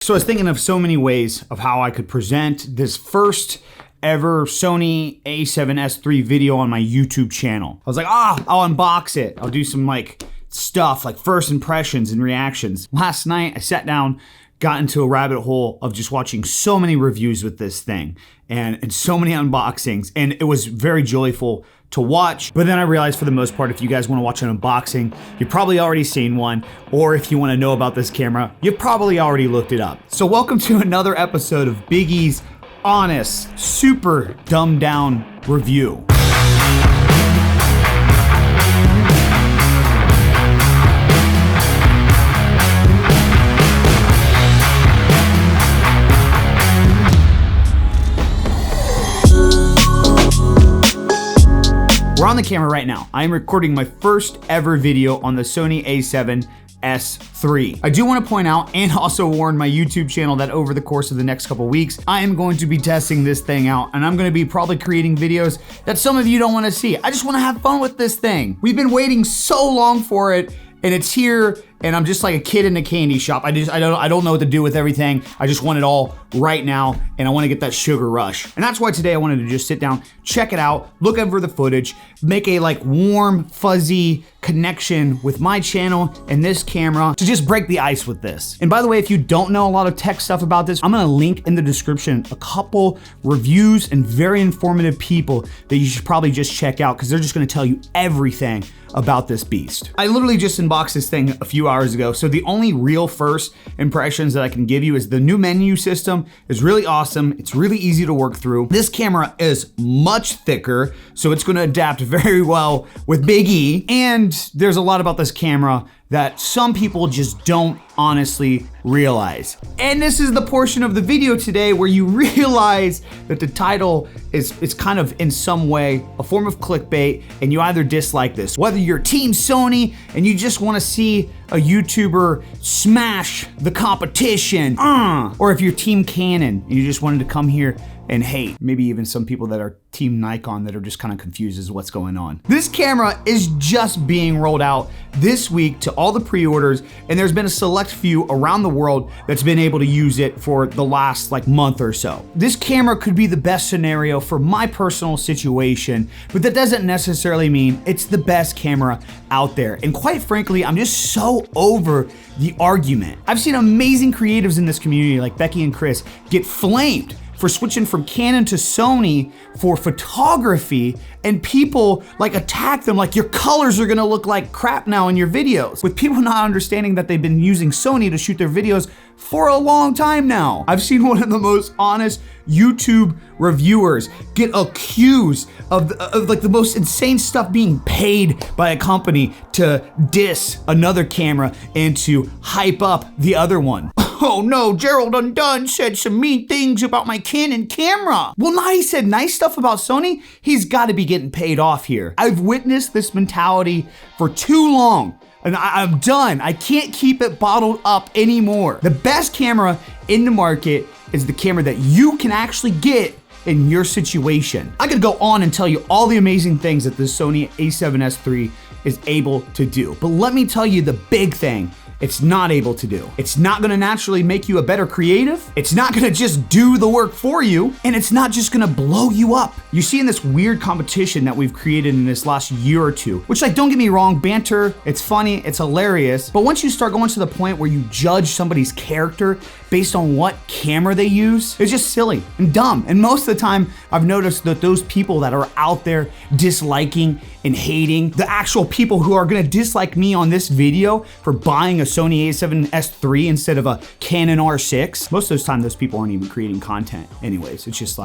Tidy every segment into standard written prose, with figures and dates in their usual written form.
So I was thinking of so many ways of how I could present this first ever Sony A7S III video on my YouTube channel. I was like, I'll unbox it. I'll do some stuff like first impressions and reactions. Last night I sat down, got into a rabbit hole of just watching so many reviews with this thing and so many unboxings, and it was very joyful to watch. But then I realized, for the most part, if you guys want to watch an unboxing, you've probably already seen one, or if you want to know about this camera, you've probably already looked it up. So welcome to another episode of BigE's honest, super dumbed down review. We're on the camera right now. I am recording my first ever video on the Sony A7S III. I do want to point out and also warn my YouTube channel that over the course of the next couple weeks, I am going to be testing this thing out, and I'm going to be probably creating videos that some of you don't want to see. I just want to have fun with this thing. We've been waiting so long for it, and it's here, and I'm just like a kid in a candy shop. I don't know what to do with everything. I just want it all right now, and I want to get that sugar rush. And that's why today I wanted to just sit down, check it out, look over the footage, make a warm, fuzzy connection with my channel and this camera to just break the ice with this. And by the way, if you don't know a lot of tech stuff about this, I'm gonna link in the description a couple reviews and very informative people that you should probably just check out, because they're just gonna tell you everything about this beast. I literally just unboxed this thing a few hours ago, so the only real first impressions that I can give you is the new menu system is really awesome. It's really easy to work through. This camera is much thicker, so it's gonna adapt very well with BigE, and there's a lot about this camera that some people just don't honestly realize. And this is the portion of the video today where you realize that the title is kind of in some way a form of clickbait, and you either dislike this, whether you're Team Sony and you just want to see a YouTuber smash the competition, or if you're Team Canon and you just wanted to come here and hate. Maybe even some people that are Team Nikon that are just kind of confused as to what's going on. This camera is just being rolled out this week to all the pre-orders, and there's been a select few around the world that's been able to use it for the last month or so. This camera could be the best scenario for my personal situation, but that doesn't necessarily mean it's the best camera out there. And quite frankly, I'm just so over the argument. I've seen amazing creatives in this community like Becky and Chris get flamed for switching from Canon to Sony for photography, and people attack them like your colors are gonna look like crap now in your videos, with people not understanding that they've been using Sony to shoot their videos for a long time now. I've seen one of the most honest YouTube reviewers get accused of the most insane stuff, being paid by a company to diss another camera and to hype up the other one. Oh no, Gerald Undone said some mean things about my Canon camera. Well, now he said nice stuff about Sony. He's got to be getting paid off here. I've witnessed this mentality for too long, and I'm done. I can't keep it bottled up anymore. The best camera in the market is the camera that you can actually get in your situation. I could go on and tell you all the amazing things that the Sony A7S III is able to do, but let me tell you the big thing it's not able to do. It's not gonna naturally make you a better creative. It's not gonna just do the work for you, and it's not just gonna blow you up. You see in this weird competition that we've created in this last year or two, which don't get me wrong, banter, it's funny, it's hilarious, but once you start going to the point where you judge somebody's character based on what camera they use, it's just silly and dumb. And most of the time, I've noticed that those people that are out there disliking and hating, the actual people who are gonna dislike me on this video for buying a Sony A7S III instead of a Canon R6, most of those time those people aren't even creating content anyways. It's just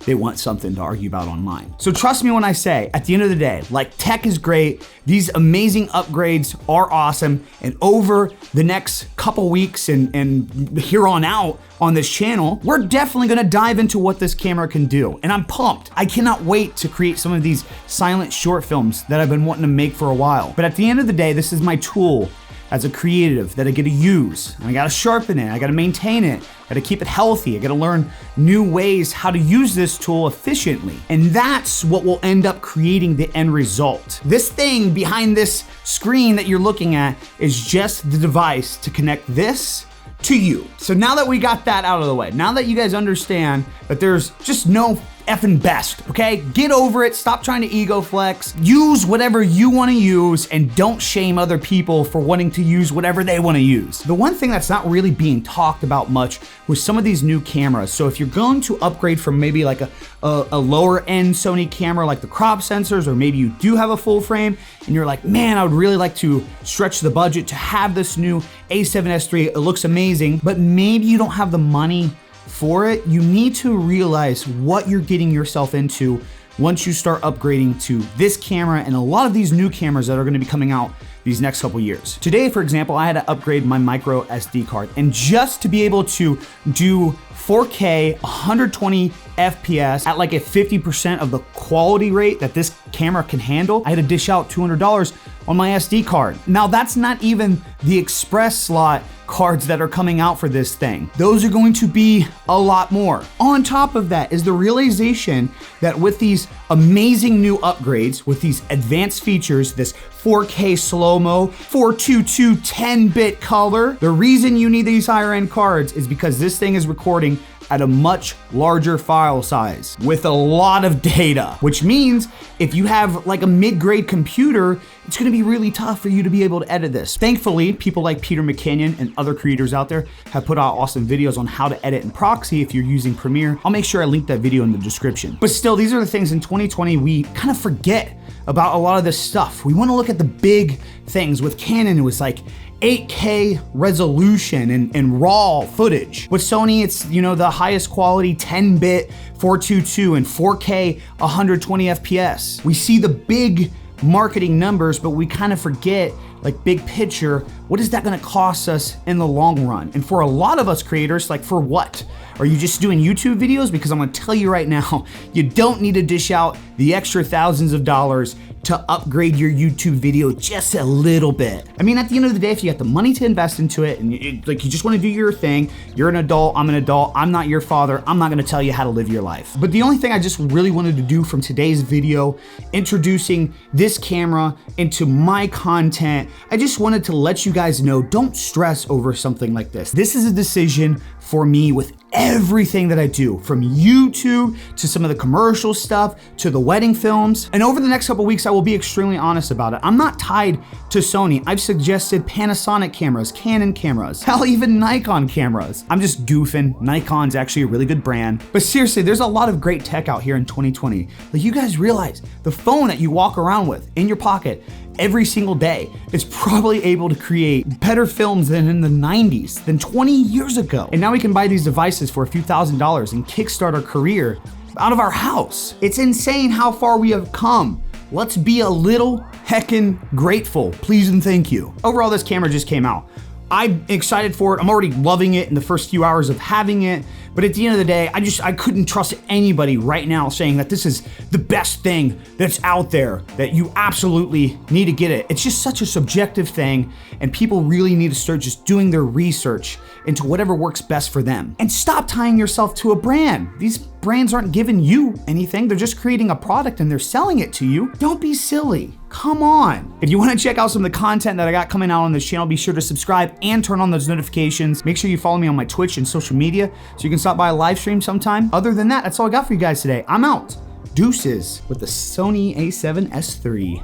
they want something to argue about online. So trust me when I say, at the end of the day, tech is great, these amazing upgrades are awesome, and over the next couple weeks and here on out on this channel, we're definitely gonna dive into what this camera can do, and I'm pumped. I cannot wait to create some of these silent short films that I've been wanting to make for a while. But at the end of the day, this is my tool as a creative that I get to use, and I gotta sharpen it, I gotta maintain it, I gotta keep it healthy, I gotta learn new ways how to use this tool efficiently. And that's what will end up creating the end result. This thing behind this screen that you're looking at is just the device to connect this to you. So now that we got that out of the way, now that you guys understand that there's just no effing best, okay? Get over it, stop trying to ego flex, use whatever you wanna use, and don't shame other people for wanting to use whatever they wanna use. The one thing that's not really being talked about much with some of these new cameras, so if you're going to upgrade from maybe like a lower end Sony camera like the crop sensors, or maybe you do have a full frame and you're like, man, I would really like to stretch the budget to have this new A7S III, it looks amazing, but maybe you don't have the money for it, you need to realize what you're getting yourself into once you start upgrading to this camera and a lot of these new cameras that are gonna be coming out these next couple years. Today, for example, I had to upgrade my micro SD card, and just to be able to do 4K 120 FPS at like a 50% of the quality rate that this camera can handle, I had to dish out $200 on my SD card. Now that's not even the express slot cards that are coming out for this thing. Those are going to be a lot more. On top of that is the realization that with these amazing new upgrades, with these advanced features, this 4K slow-mo, 422 10-bit color, the reason you need these higher end cards is because this thing is recording at a much larger file size with a lot of data, which means if you have like a mid-grade computer, it's gonna be really tough for you to be able to edit this. Thankfully, people like Peter McKinnon and other creators out there have put out awesome videos on how to edit in proxy if you're using Premiere. I'll make sure I link that video in the description. But still, these are the things in 2020 we kind of forget about a lot of this stuff. We wanna look at the big things. With Canon, it was like 8K resolution and raw footage. With Sony, it's, you know, the highest quality 10-bit 422 and 4K 120 FPS. We see the big marketing numbers, but we kind of forget, like, big picture, what is that gonna cost us in the long run? And for a lot of us creators, like, for what? Are you just doing YouTube videos? Because I'm gonna tell you right now, you don't need to dish out the extra thousands of dollars to upgrade your YouTube video just a little bit. I mean, at the end of the day, if you got the money to invest into it and you just wanna do your thing, you're an adult, I'm an adult, I'm not your father, I'm not gonna tell you how to live your life. But the only thing I just really wanted to do from today's video, introducing this camera into my content, I just wanted to let you guys know, don't stress over something like this. This is a decision for me with everything that I do, from YouTube to some of the commercial stuff to the wedding films. And over the next couple weeks, I will be extremely honest about it. I'm not tied to Sony. I've suggested Panasonic cameras, Canon cameras, hell, even Nikon cameras. I'm just goofing. Nikon's actually a really good brand. But seriously, there's a lot of great tech out here in 2020. Like, you guys realize the phone that you walk around with in your pocket every single day is probably able to create better films than in the 90s, than 20 years ago. And now we can buy these devices for a few $1,000s and kickstart our career out of our house. It's insane how far we have come. Let's be a little heckin' grateful, please and thank you. Overall, this camera just came out. I'm excited for it. I'm already loving it in the first few hours of having it. But at the end of the day, I couldn't trust anybody right now saying that this is the best thing that's out there, that you absolutely need to get it. It's just such a subjective thing, and people really need to start just doing their research into whatever works best for them. And stop tying yourself to a brand. These brands aren't giving you anything. They're just creating a product and they're selling it to you. Don't be silly. Come on. If you want to check out some of the content that I got coming out on this channel, be sure to subscribe and turn on those notifications. Make sure you follow me on my Twitch and social media so you can stop by a live stream sometime. Other than that, that's all I got for you guys today. I'm out. Deuces with the Sony A7S III.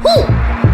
Woo!